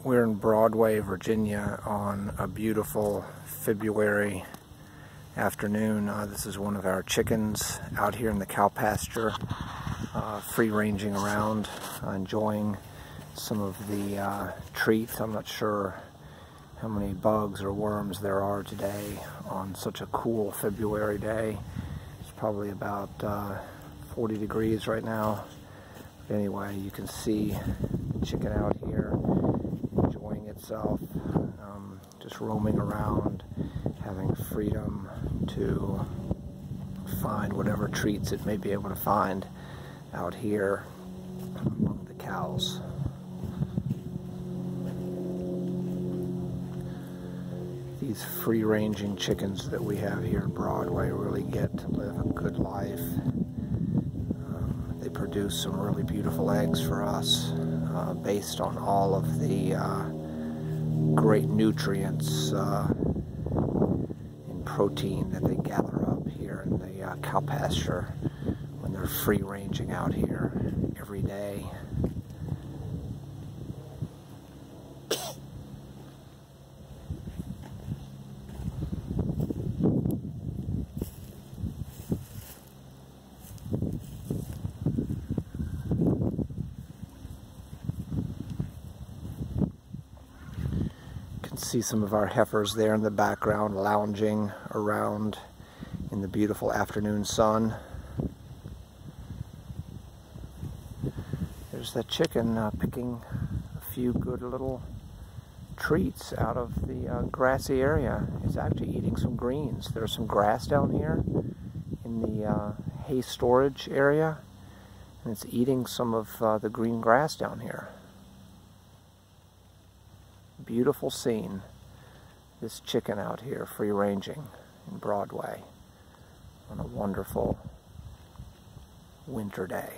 We're in Broadway, Virginia on a beautiful February afternoon. This is one of our chickens out here in the cow pasture, free ranging around, enjoying some of the treats. I'm not sure how many bugs or worms there are today on such a cool February day. It's probably about 40 degrees right now. But anyway, you can see the chicken out here enjoying itself, just roaming around, having freedom to find whatever treats it may be able to find out here among the cows. These free-ranging chickens that we have here in Broadway really get to live a good life. They produce some really beautiful eggs for us based on all of the great nutrients and protein that they gather up here in the cow pasture when they're free-ranging out here every day. See some of our heifers there in the background lounging around in the beautiful afternoon sun. There's that chicken picking a few good little treats out of the grassy area. It's actually eating some greens. There's some grass down here in the hay storage area, and it's eating some of the green grass down here. Beautiful scene, this chicken out here free ranging in Broadway on a wonderful winter day.